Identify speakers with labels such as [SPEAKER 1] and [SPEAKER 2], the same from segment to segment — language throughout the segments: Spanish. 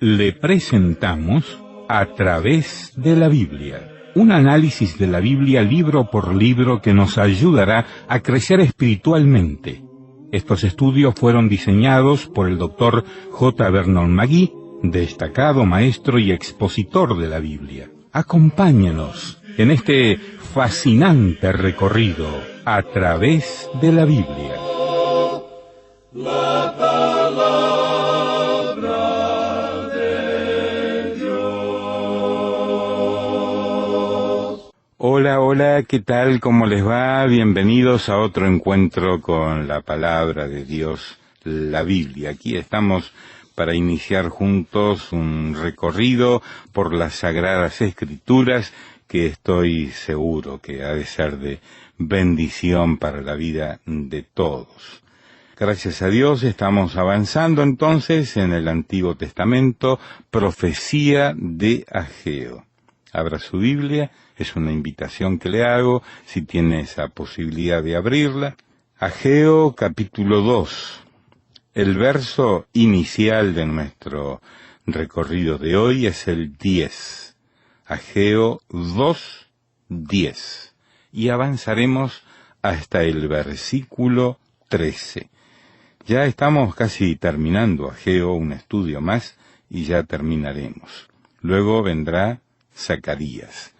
[SPEAKER 1] Le presentamos A través de la Biblia, un análisis de la Biblia libro por libro que nos ayudará a crecer espiritualmente. Estos estudios fueron diseñados por el Dr. J. Vernon McGee, destacado maestro y expositor de la Biblia. Acompáñenos en este fascinante recorrido a través de la Biblia. La palabra de Dios. Hola, ¿qué tal? ¿Cómo les va? Bienvenidos a otro encuentro con la palabra de Dios, la Biblia. Aquí estamos para iniciar juntos un recorrido por las Sagradas Escrituras que estoy seguro que ha de ser de bendición para la vida de todos. Gracias a Dios estamos avanzando entonces en el Antiguo Testamento, profecía de Ageo. Abra su Biblia, es una invitación que le hago, si tiene esa posibilidad de abrirla. Ageo capítulo 2. El verso inicial de nuestro recorrido de hoy es el 10. Ageo 2, 10. Y avanzaremos hasta el versículo 13. Ya estamos casi terminando Ageo, un estudio más, y ya terminaremos. Luego vendrá Zacarías.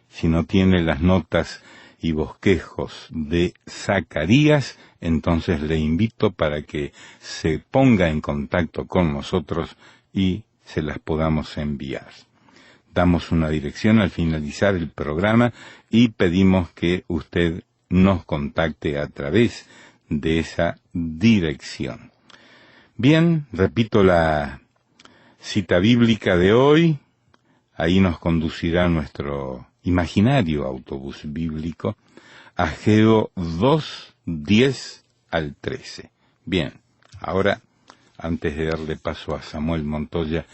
[SPEAKER 1] Si no tiene las notas y bosquejos de Zacarías, entonces le invito para que se ponga en contacto con nosotros y se las podamos enviar. Damos una dirección al finalizar el programa y pedimos que usted nos contacte a través de esa dirección. Bien, repito la cita bíblica de hoy. Ahí nos conducirá nuestro imaginario autobús bíblico, Ageo 2, 10 al 13. Bien, ahora, antes de darle paso a Samuel Montoya,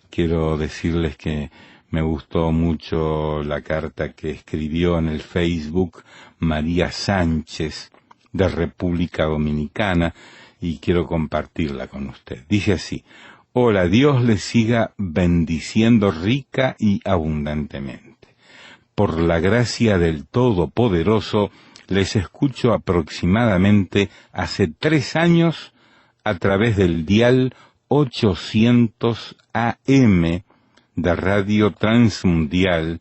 [SPEAKER 1] quiero decirles que me gustó mucho la carta que escribió en el Facebook María Sánchez, de República Dominicana, y quiero compartirla con usted. Dice así: hola, Dios les siga bendiciendo rica y abundantemente. Por la gracia del Todopoderoso, les escucho aproximadamente hace 3 años a través del dial 800 AM de Radio Transmundial,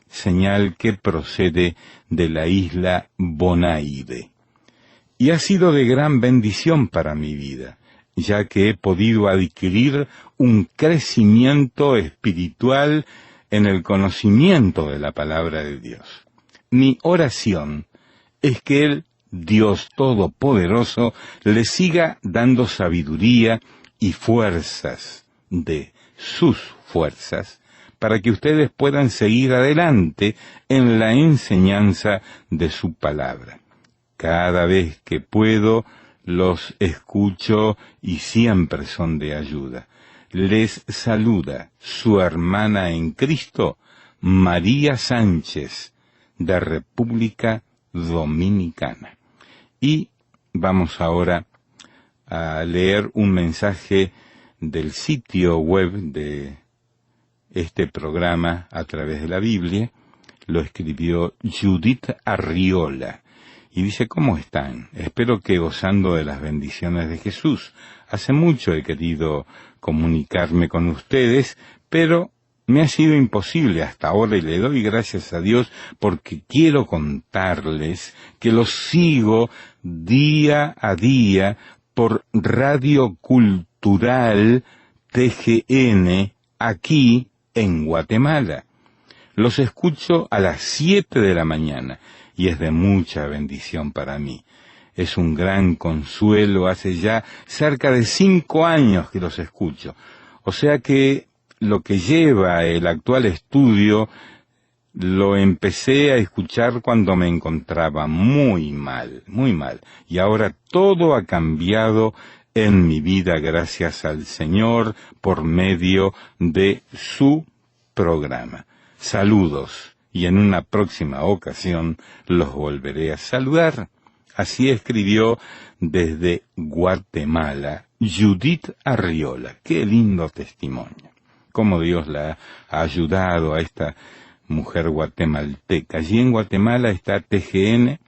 [SPEAKER 1] señal que procede de la isla Bonaire. Y ha sido de gran bendición para mi vida, ya que he podido adquirir un crecimiento espiritual en el conocimiento de la palabra de Dios. Mi oración es que el Dios Todopoderoso le siga dando sabiduría y fuerzas de sus fuerzas para que ustedes puedan seguir adelante en la enseñanza de su palabra. Cada vez que puedo, los escucho y siempre son de ayuda. Les saluda su hermana en Cristo, María Sánchez, de República Dominicana. Y vamos ahora a leer un mensaje del sitio web de este programa a través de la Biblia. Lo escribió Judith Arriola. Y dice: ¿cómo están? Espero que gozando de las bendiciones de Jesús. Hace mucho he querido comunicarme con ustedes, pero me ha sido imposible hasta ahora, y le doy gracias a Dios porque quiero contarles que los sigo día a día por Radio Cultural TGN aquí en Guatemala. Los escucho a las 7 de la mañana. Y es de mucha bendición para mí. Es un gran consuelo, hace ya cerca de 5 años que los escucho. O sea que lo que lleva el actual estudio lo empecé a escuchar cuando me encontraba muy mal. Y ahora todo ha cambiado en mi vida gracias al Señor por medio de su programa. Saludos. Y en una próxima ocasión los volveré a saludar. Así escribió desde Guatemala Judith Arriola. Qué lindo testimonio. cómo Dios la ha ayudado a esta mujer guatemalteca. Allí en Guatemala está TGN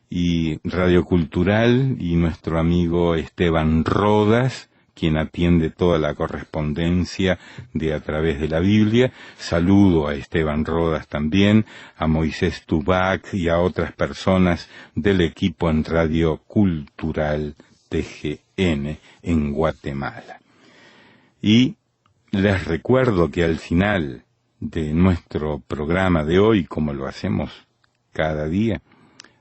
[SPEAKER 1] y Radio Cultural y nuestro amigo Esteban Rodas, quien atiende toda la correspondencia de A Través de la Biblia. Saludo a Esteban Rodas también, a Moisés Tubac y a otras personas del equipo en Radio Cultural TGN en Guatemala. Y les recuerdo que al final de nuestro programa de hoy, como lo hacemos cada día,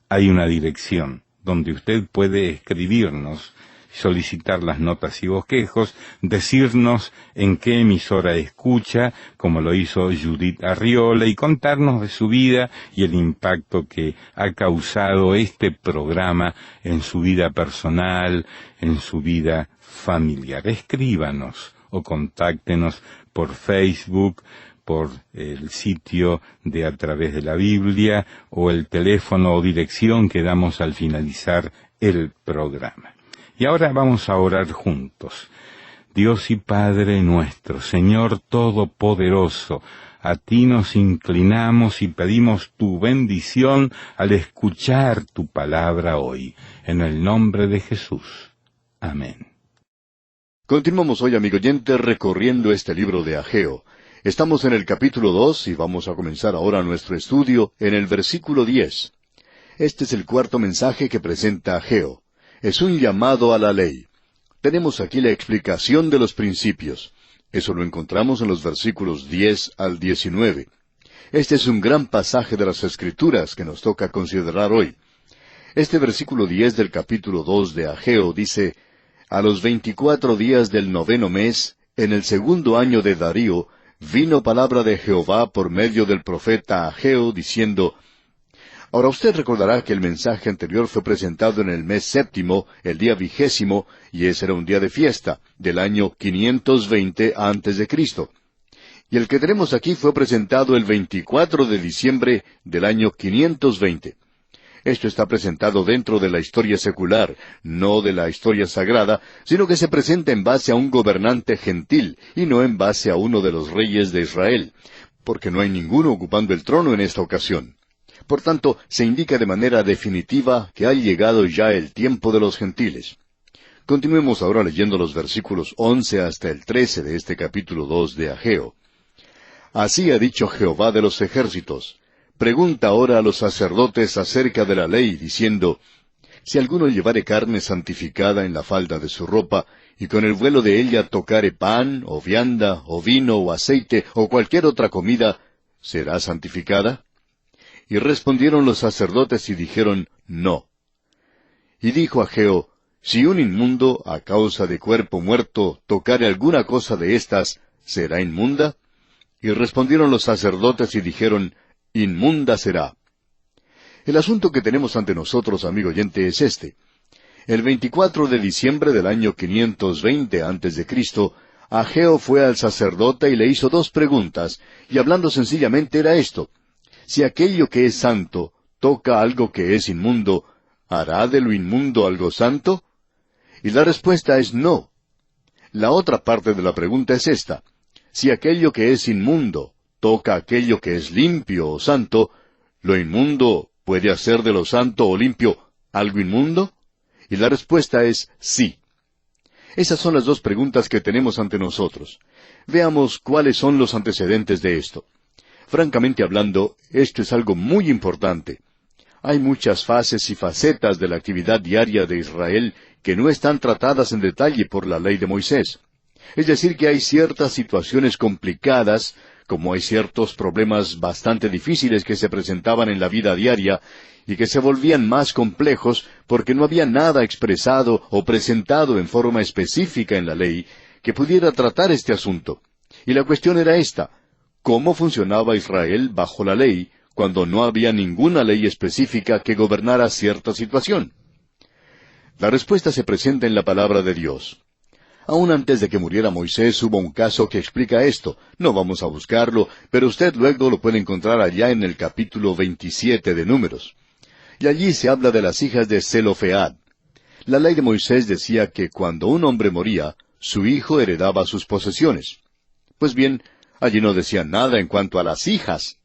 [SPEAKER 1] hay una dirección donde usted puede escribirnos, solicitar las notas y bosquejos, decirnos en qué emisora escucha, como lo hizo Judith Arriola, y contarnos de su vida y el impacto que ha causado este programa en su vida personal, en su vida familiar. Escríbanos o contáctenos por Facebook, por el sitio de A Través de la Biblia o el teléfono o dirección que damos al finalizar el programa. Y ahora vamos a orar juntos. Dios y Padre nuestro, Señor Todopoderoso, a ti nos inclinamos y pedimos tu bendición al escuchar tu palabra hoy. En el nombre de Jesús. Amén.
[SPEAKER 2] Continuamos hoy, amigo oyente, recorriendo este libro de Ageo. Estamos en el capítulo 2 y vamos a comenzar ahora nuestro estudio en el versículo 10. Este es el cuarto mensaje que presenta Ageo. Es un llamado a la ley. Tenemos aquí la explicación de los principios. Eso lo encontramos en los versículos 10 al 19. Este es un gran pasaje de las Escrituras que nos toca considerar hoy. Este versículo 10 del capítulo 2 de Ageo dice: A los 24 días del 9º mes, en el 2º año de Darío, vino palabra de Jehová por medio del profeta Ageo, diciendo... Ahora usted recordará que el mensaje anterior fue presentado en el mes séptimo, el día 20, y ese era un día de fiesta, del año 520 antes de Cristo. Y el que tenemos aquí fue presentado el 24 de diciembre del año 520. Esto está presentado dentro de la historia secular, no de la historia sagrada, sino que se presenta en base a un gobernante gentil, y no en base a uno de los reyes de Israel, porque no hay ninguno ocupando el trono en esta ocasión. Por tanto, se indica de manera definitiva que ha llegado ya el tiempo de los gentiles. Continuemos ahora leyendo los versículos 11 hasta el 13 de este capítulo 2 de Ageo. Así ha dicho Jehová de los ejércitos: Pregunta ahora a los sacerdotes acerca de la ley, diciendo: Si alguno llevare carne santificada en la falda de su ropa, y con el vuelo de ella tocare pan, o vianda, o vino, o aceite, o cualquier otra comida, ¿será santificada? Y respondieron los sacerdotes y dijeron: No. Y dijo Ageo: Si un inmundo, a causa de cuerpo muerto, tocare alguna cosa de estas, ¿será inmunda? Y respondieron los sacerdotes y dijeron: Inmunda será. El asunto que tenemos ante nosotros, amigo oyente, es este. El 24 de diciembre del año 520 antes de Cristo, Ageo fue al sacerdote y le hizo dos preguntas, y hablando sencillamente era esto: Si aquello que es santo toca algo que es inmundo, ¿hará de lo inmundo algo santo? Y la respuesta es no. La otra parte de la pregunta es esta: Si aquello que es inmundo toca aquello que es limpio o santo, ¿lo inmundo puede hacer de lo santo o limpio algo inmundo? Y la respuesta es sí. Esas son las dos preguntas que tenemos ante nosotros. Veamos cuáles son los antecedentes de esto. Francamente hablando, esto es algo muy importante. Hay muchas fases y facetas de la actividad diaria de Israel que no están tratadas en detalle por la ley de Moisés. Es decir, que hay ciertas situaciones complicadas, como hay ciertos problemas bastante difíciles que se presentaban en la vida diaria y que se volvían más complejos porque no había nada expresado o presentado en forma específica en la ley que pudiera tratar este asunto. Y la cuestión era esta: ¿cómo funcionaba Israel bajo la ley cuando no había ninguna ley específica que gobernara cierta situación? La respuesta se presenta en la palabra de Dios. Aún antes de que muriera Moisés hubo un caso que explica esto. No vamos a buscarlo, pero usted luego lo puede encontrar allá en el capítulo 27 de Números. Y allí se habla de las hijas de Zelofead. La ley de Moisés decía que cuando un hombre moría, su hijo heredaba sus posesiones. Pues bien, allí no decía nada en cuanto a las hijas.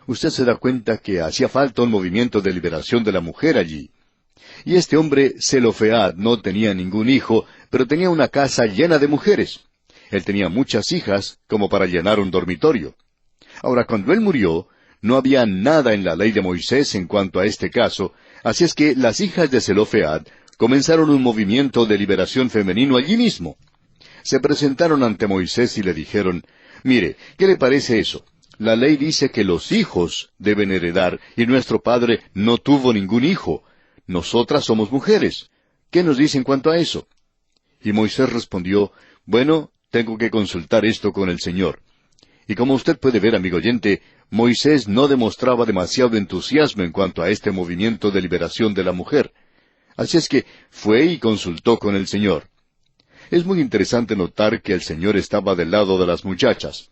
[SPEAKER 2] Usted se da cuenta que hacía falta un movimiento de liberación de la mujer allí. Y este hombre, Zelofead, no tenía ningún hijo, pero tenía una casa llena de mujeres. Él tenía muchas hijas, como para llenar un dormitorio. Ahora, cuando él murió, no había nada en la ley de Moisés en cuanto a este caso, así es que las hijas de Zelofead comenzaron un movimiento de liberación femenino allí mismo. Se presentaron ante Moisés y le dijeron, «Mire, ¿qué le parece eso? La ley dice que los hijos deben heredar, y nuestro padre no tuvo ningún hijo. Nosotras somos mujeres. ¿Qué nos dice en cuanto a eso?» Y Moisés respondió, «Bueno, tengo que consultar esto con el Señor». Y como usted puede ver, amigo oyente, Moisés no demostraba demasiado entusiasmo en cuanto a este movimiento de liberación de la mujer. Así es que fue y consultó con el Señor. Es muy interesante notar que el Señor estaba del lado de las muchachas.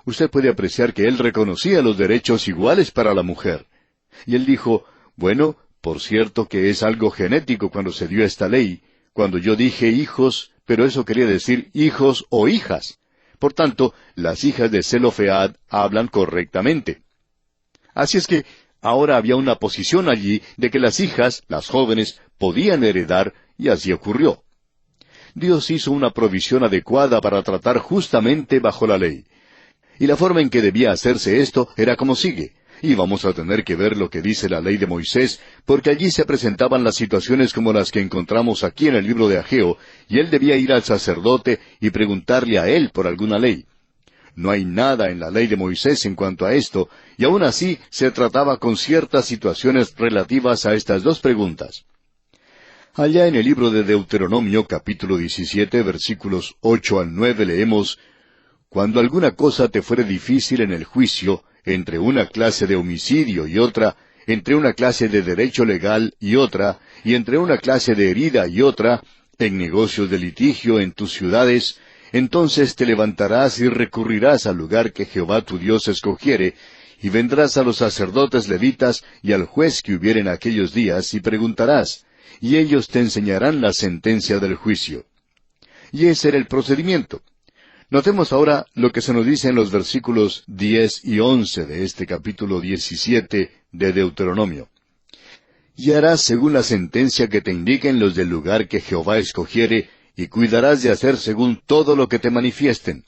[SPEAKER 2] Usted puede apreciar que Él reconocía los derechos iguales para la mujer. Y Él dijo, «Bueno, por cierto que es algo genético cuando se dio esta ley, cuando yo dije hijos, pero eso quería decir hijos o hijas. Por tanto, las hijas de Zelofead hablan correctamente». Así es que ahora había una posición allí de que las hijas, las jóvenes, podían heredar, y así ocurrió. Dios hizo una provisión adecuada para tratar justamente bajo la ley. Y la forma en que debía hacerse esto era como sigue. Y vamos a tener que ver lo que dice la ley de Moisés, porque allí se presentaban las situaciones como las que encontramos aquí en el libro de Ageo, y él debía ir al sacerdote y preguntarle a él por alguna ley. No hay nada en la ley de Moisés en cuanto a esto, y aún así se trataba con ciertas situaciones relativas a estas dos preguntas. Allá en el libro de Deuteronomio, capítulo 17, versículos 8 al 9, leemos, «Cuando alguna cosa te fuere difícil en el juicio, entre una clase de homicidio y otra, entre una clase de derecho legal y otra, y entre una clase de herida y otra, en negocios de litigio en tus ciudades, entonces te levantarás y recurrirás al lugar que Jehová tu Dios escogiere, y vendrás a los sacerdotes levitas y al juez que hubiere en aquellos días, y preguntarás, y ellos te enseñarán la sentencia del juicio». Y ese era el procedimiento. Notemos ahora lo que se nos dice en los versículos 10 y 11 de este capítulo 17 de Deuteronomio. «Y harás según la sentencia que te indiquen los del lugar que Jehová escogiere, y cuidarás de hacer según todo lo que te manifiesten.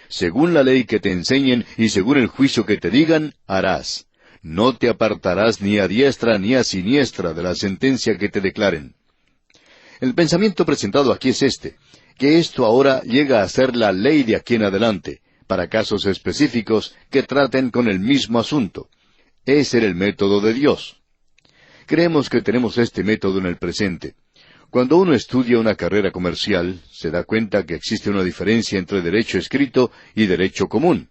[SPEAKER 2] Según la ley que te enseñen y según el juicio que te digan, harás. No te apartarás ni a diestra ni a siniestra de la sentencia que te declaren». El pensamiento presentado aquí es este, que esto ahora llega a ser la ley de aquí en adelante, para casos específicos que traten con el mismo asunto. Ese era el método de Dios. Creemos que tenemos este método en el presente. Cuando uno estudia una carrera comercial, se da cuenta que existe una diferencia entre derecho escrito y derecho común.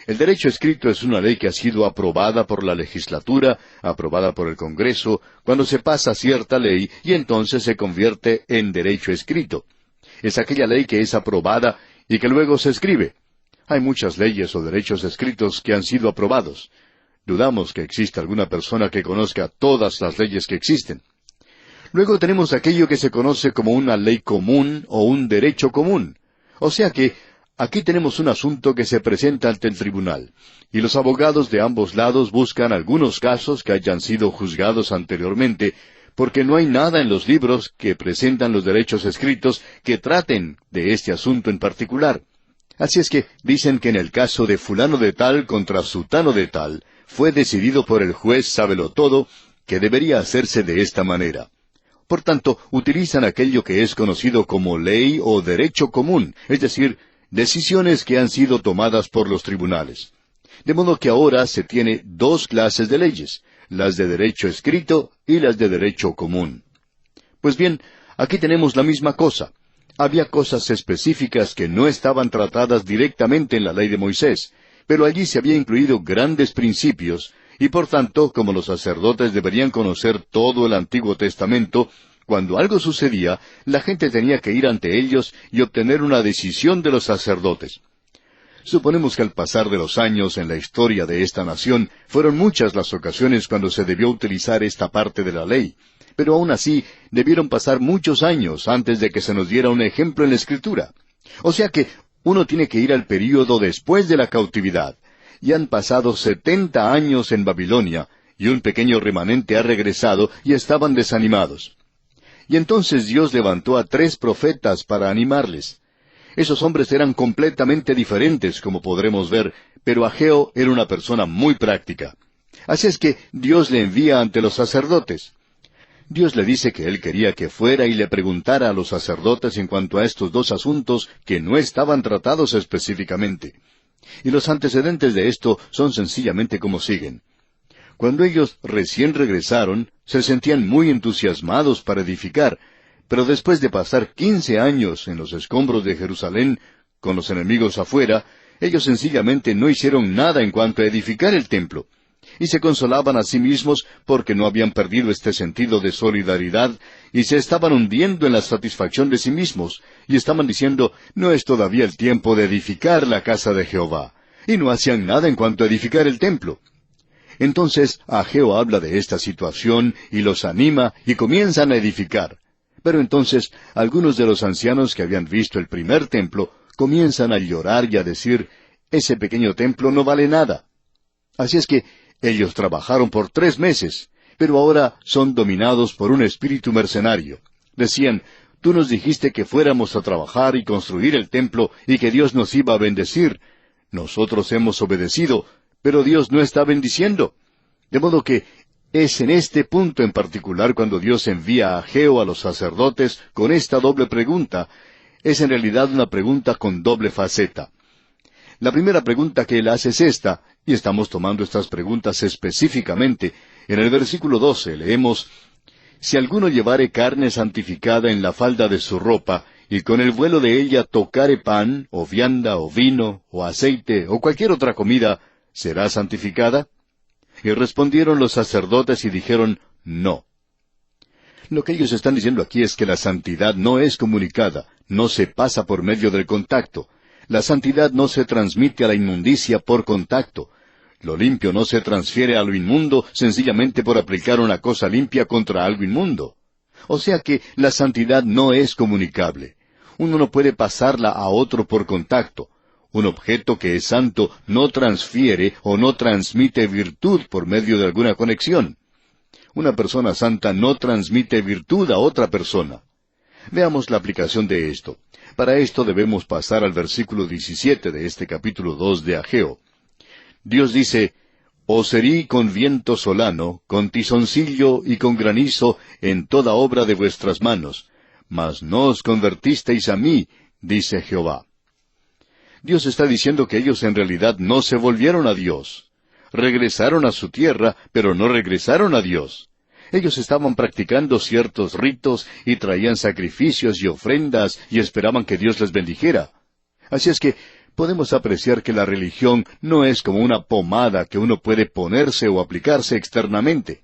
[SPEAKER 2] El derecho escrito es una ley que ha sido aprobada por la legislatura, aprobada por el Congreso, cuando se pasa cierta ley y entonces se convierte en derecho escrito. Es aquella ley que es aprobada y que luego se escribe. Hay muchas leyes o derechos escritos que han sido aprobados. Dudamos que exista alguna persona que conozca todas las leyes que existen. Luego tenemos aquello que se conoce como una ley común o un derecho común. O sea que aquí tenemos un asunto que se presenta ante el tribunal, y los abogados de ambos lados buscan algunos casos que hayan sido juzgados anteriormente, porque no hay nada en los libros que presentan los derechos escritos que traten de este asunto en particular. Así es que dicen que en el caso de fulano de tal contra sutano de tal, fue decidido por el juez sábelotodo que debería hacerse de esta manera. Por tanto, utilizan aquello que es conocido como ley o derecho común, es decir, decisiones que han sido tomadas por los tribunales. De modo que ahora se tiene dos clases de leyes, las de derecho escrito y las de derecho común. Pues bien, aquí tenemos la misma cosa. Había cosas específicas que no estaban tratadas directamente en la ley de Moisés, pero allí se había incluido grandes principios, y por tanto, como los sacerdotes deberían conocer todo el Antiguo Testamento, cuando algo sucedía, la gente tenía que ir ante ellos y obtener una decisión de los sacerdotes. Suponemos que al pasar de los años en la historia de esta nación, fueron muchas las ocasiones cuando se debió utilizar esta parte de la ley, pero aún así debieron pasar muchos años antes de que se nos diera un ejemplo en la Escritura. O sea que uno tiene que ir al período después de la cautividad. Y han pasado 70 años en Babilonia, y un pequeño remanente ha regresado, y estaban desanimados. Y entonces Dios levantó a 3 profetas para animarles. Esos hombres eran completamente diferentes, como podremos ver, pero Ageo era una persona muy práctica. Así es que Dios le envía ante los sacerdotes. Dios le dice que él quería que fuera y le preguntara a los sacerdotes en cuanto a estos 2 asuntos que no estaban tratados específicamente. Y los antecedentes de esto son sencillamente como siguen. Cuando ellos recién regresaron, se sentían muy entusiasmados para edificar, pero después de pasar 15 años en los escombros de Jerusalén, con los enemigos afuera, ellos sencillamente no hicieron nada en cuanto a edificar el templo. Y se consolaban a sí mismos porque no habían perdido este sentido de solidaridad y se estaban hundiendo en la satisfacción de sí mismos, y estaban diciendo, no es todavía el tiempo de edificar la casa de Jehová, y no hacían nada en cuanto a edificar el templo. Entonces Ageo habla de esta situación y los anima y comienzan a edificar. Pero entonces algunos de los ancianos que habían visto el primer templo comienzan a llorar y a decir, ese pequeño templo no vale nada. Así es que ellos trabajaron por 3 meses, pero ahora son dominados por un espíritu mercenario. Decían, tú nos dijiste que fuéramos a trabajar y construir el templo y que Dios nos iba a bendecir. Nosotros hemos obedecido, pero Dios no está bendiciendo. De modo que es en este punto en particular cuando Dios envía a Ageo a los sacerdotes con esta doble pregunta. Es en realidad una pregunta con doble faceta. La primera pregunta que él hace es esta, y estamos tomando estas preguntas específicamente. En el versículo 12 leemos, si alguno llevare carne santificada en la falda de su ropa, y con el vuelo de ella tocare pan, o vianda, o vino, o aceite, o cualquier otra comida, ¿será santificada? Y respondieron los sacerdotes y dijeron, no. Lo que ellos están diciendo aquí es que la santidad no es comunicada, no se pasa por medio del contacto. La santidad no se transmite a la inmundicia por contacto. Lo limpio no se transfiere a lo inmundo sencillamente por aplicar una cosa limpia contra algo inmundo. O sea que la santidad no es comunicable. Uno no puede pasarla a otro por contacto. Un objeto que es santo no transfiere o no transmite virtud por medio de alguna conexión. Una persona santa no transmite virtud a otra persona. Veamos la aplicación de esto. Para esto debemos pasar al versículo 17 de este capítulo 2 de Ageo. Dios dice, os herí con viento solano, con tizoncillo y con granizo en toda obra de vuestras manos, mas no os convertisteis a mí, dice Jehová. Dios está diciendo que ellos en realidad no se volvieron a Dios. Regresaron a su tierra, pero no regresaron a Dios. Ellos estaban practicando ciertos ritos y traían sacrificios y ofrendas y esperaban que Dios les bendijera. Así es que podemos apreciar que la religión no es como una pomada que uno puede ponerse o aplicarse externamente.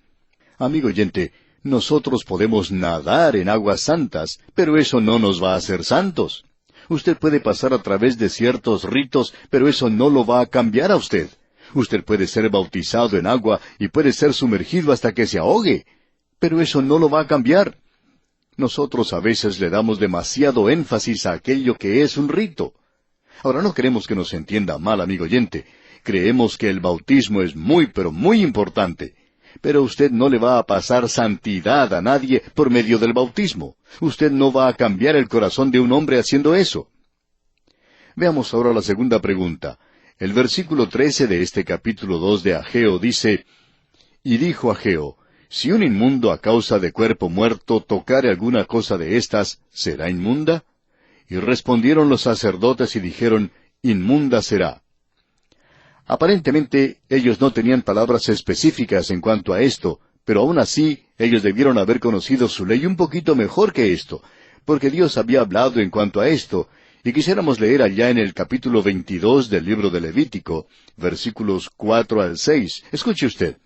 [SPEAKER 2] Amigo oyente, nosotros podemos nadar en aguas santas, pero eso no nos va a hacer santos. Usted puede pasar a través de ciertos ritos, pero eso no lo va a cambiar a usted. Usted puede ser bautizado en agua y puede ser sumergido hasta que se ahogue, pero eso no lo va a cambiar. Nosotros a veces le damos demasiado énfasis a aquello que es un rito. Ahora, no queremos que nos entienda mal, amigo oyente. Creemos que el bautismo es muy, pero muy importante. Pero usted no le va a pasar santidad a nadie por medio del bautismo. Usted no va a cambiar el corazón de un hombre haciendo eso. Veamos ahora la segunda pregunta. El versículo 13 de este capítulo 2 de Ageo dice, y dijo Ageo, si un inmundo a causa de cuerpo muerto tocare alguna cosa de estas, ¿será inmunda? Y respondieron los sacerdotes y dijeron, inmunda será. Aparentemente, ellos no tenían palabras específicas en cuanto a esto, pero aún así, ellos debieron haber conocido su ley un poquito mejor que esto, porque Dios había hablado en cuanto a esto, y quisiéramos leer allá en el capítulo 22 del libro de Levítico, versículos 4 al 6. Escuche usted.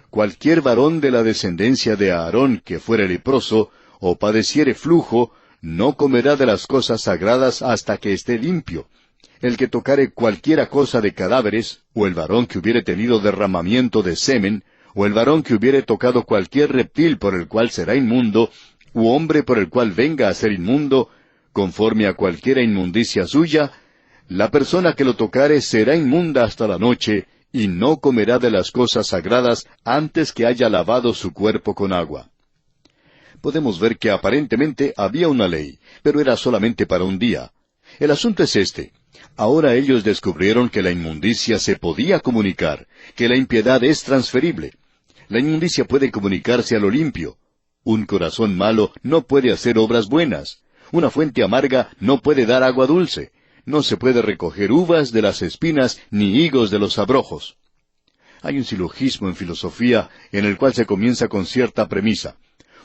[SPEAKER 2] Cualquier varón de la descendencia de Aarón que fuere leproso, o padeciere flujo, no comerá de las cosas sagradas hasta que esté limpio. El que tocare cualquiera cosa de cadáveres, o el varón que hubiere tenido derramamiento de semen, o el varón que hubiere tocado cualquier reptil por el cual será inmundo, u hombre por el cual venga a ser inmundo, conforme a cualquiera inmundicia suya, La persona que lo tocare será inmunda hasta la noche, y no comerá de las cosas sagradas antes que haya lavado su cuerpo con agua. Podemos ver que aparentemente había una ley, pero era solamente para un día. El asunto es este. Ahora ellos descubrieron que la inmundicia se podía comunicar, que la impiedad es transferible. La inmundicia puede comunicarse a lo limpio. Un corazón malo no puede hacer obras buenas. Una fuente amarga no puede dar agua dulce. No se puede recoger uvas de las espinas ni higos de los abrojos. Hay un silogismo en filosofía en el cual se comienza con cierta premisa.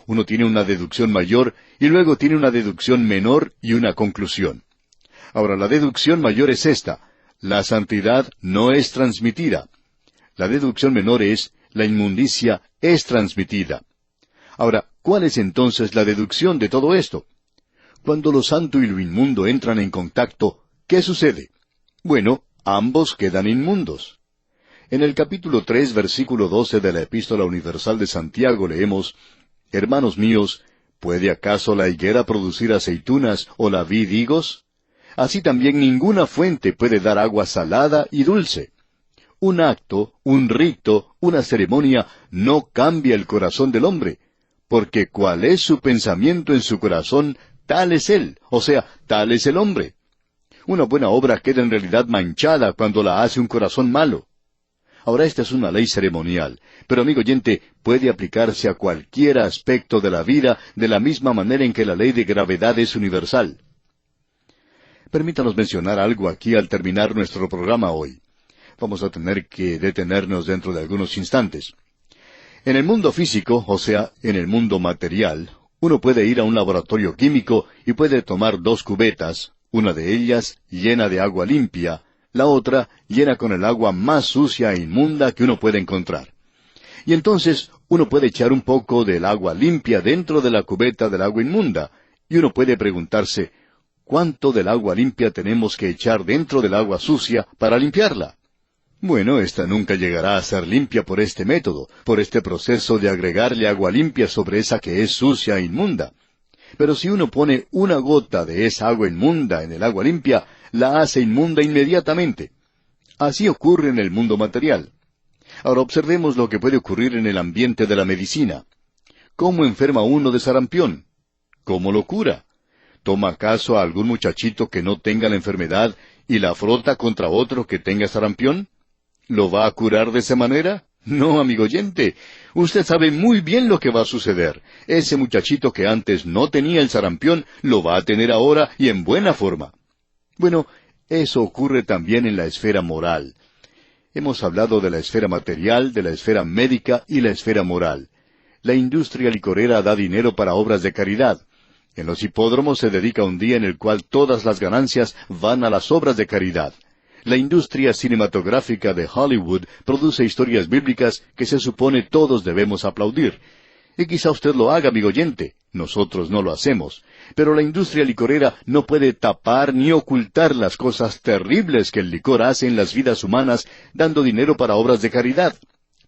[SPEAKER 2] Uno tiene una deducción mayor y luego tiene una deducción menor y una conclusión. Ahora, la deducción mayor es esta: la santidad no es transmitida. La deducción menor es: la inmundicia es transmitida. Ahora, ¿cuál es entonces la deducción de todo esto? Cuando lo santo y lo inmundo entran en contacto, ¿qué sucede? Bueno, ambos quedan inmundos. En el capítulo 3, versículo 12 de la Epístola Universal de Santiago leemos: Hermanos míos, ¿puede acaso la higuera producir aceitunas o la vid higos? Así también ninguna fuente puede dar agua salada y dulce. Un acto, un rito, una ceremonia no cambia el corazón del hombre, porque cuál es su pensamiento en su corazón, tal es él, o sea, tal es el hombre. Una buena obra queda en realidad manchada cuando la hace un corazón malo. Ahora, esta es una ley ceremonial, pero amigo oyente, puede aplicarse a cualquier aspecto de la vida de la misma manera en que la ley de gravedad es universal. Permítanos mencionar algo aquí al terminar nuestro programa hoy. Vamos a tener que detenernos dentro de algunos instantes. En el mundo físico, o sea, en el mundo material, uno puede ir a un laboratorio químico y puede tomar 2 cubetas, una de ellas llena de agua limpia, la otra llena con el agua más sucia e inmunda que uno puede encontrar. Y entonces uno puede echar un poco del agua limpia dentro de la cubeta del agua inmunda, y uno puede preguntarse: ¿cuánto del agua limpia tenemos que echar dentro del agua sucia para limpiarla? Bueno, esta nunca llegará a ser limpia por este método, por este proceso de agregarle agua limpia sobre esa que es sucia e inmunda. Pero si uno pone una gota de esa agua inmunda en el agua limpia, la hace inmunda inmediatamente. Así ocurre en el mundo material. Ahora observemos lo que puede ocurrir en el ambiente de la medicina. ¿Cómo enferma uno de sarampión? ¿Cómo lo cura? ¿Toma acaso a algún muchachito que no tenga la enfermedad y la frota contra otro que tenga sarampión? ¿Lo va a curar de esa manera? No, amigo oyente. Usted sabe muy bien lo que va a suceder. Ese muchachito que antes no tenía el sarampión, lo va a tener ahora y en buena forma. Bueno, eso ocurre también en la esfera moral. Hemos hablado de la esfera material, de la esfera médica y la esfera moral. La industria licorera da dinero para obras de caridad. En los hipódromos se dedica un día en el cual todas las ganancias van a las obras de caridad. La industria cinematográfica de Hollywood produce historias bíblicas que se supone todos debemos aplaudir. Y quizá usted lo haga, amigo oyente. Nosotros no lo hacemos. Pero la industria licorera no puede tapar ni ocultar las cosas terribles que el licor hace en las vidas humanas, dando dinero para obras de caridad.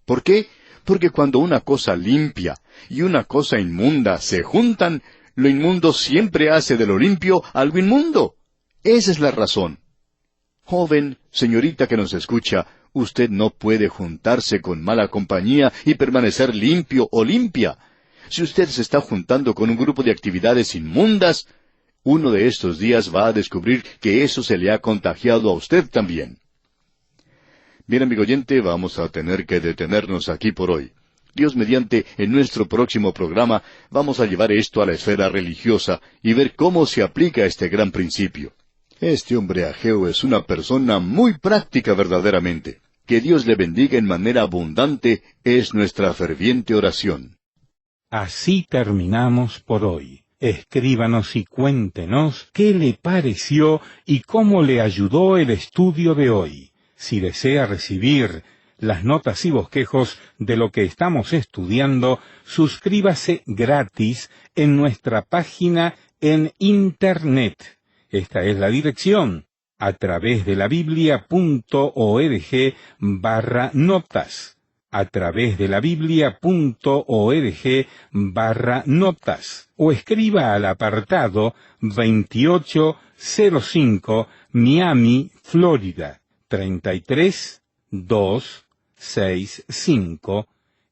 [SPEAKER 2] ¿Por qué? Porque cuando una cosa limpia y una cosa inmunda se juntan, lo inmundo siempre hace de lo limpio algo inmundo. Esa es la razón. Joven, señorita que nos escucha, usted no puede juntarse con mala compañía y permanecer limpio o limpia. Si usted se está juntando con un grupo de actividades inmundas, uno de estos días va a descubrir que eso se le ha contagiado a usted también. Bien, amigo oyente, vamos a tener que detenernos aquí por hoy. Dios mediante, en nuestro próximo programa, vamos a llevar esto a la esfera religiosa y ver cómo se aplica este gran principio. Este hombre Ageo es una persona muy práctica verdaderamente. Que Dios le bendiga en manera abundante es nuestra ferviente oración.
[SPEAKER 1] Así terminamos por hoy. Escríbanos y cuéntenos qué le pareció y cómo le ayudó el estudio de hoy. Si desea recibir las notas y bosquejos de lo que estamos estudiando, suscríbase gratis en nuestra página en Internet. Esta es la dirección: a través de la biblia.org/notas. a través de la biblia.org/notas o escriba al apartado 2805 Miami, Florida 33265,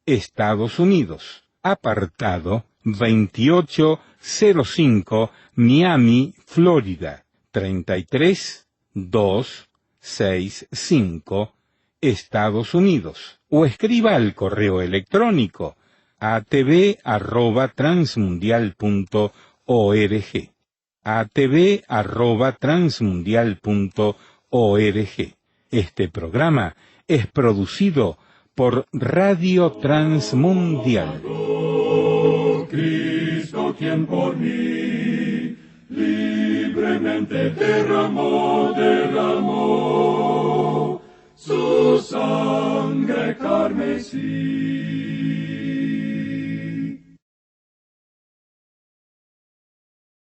[SPEAKER 1] Estados Unidos. Apartado 2805 Miami, Florida 33265, Estados Unidos. O escriba al correo electrónico atv@transmundial.org, atv@transmundial.org. Este programa es producido por Radio Transmundial.
[SPEAKER 3] Cristo, quien por mí libremente derramó su sangre carmesí.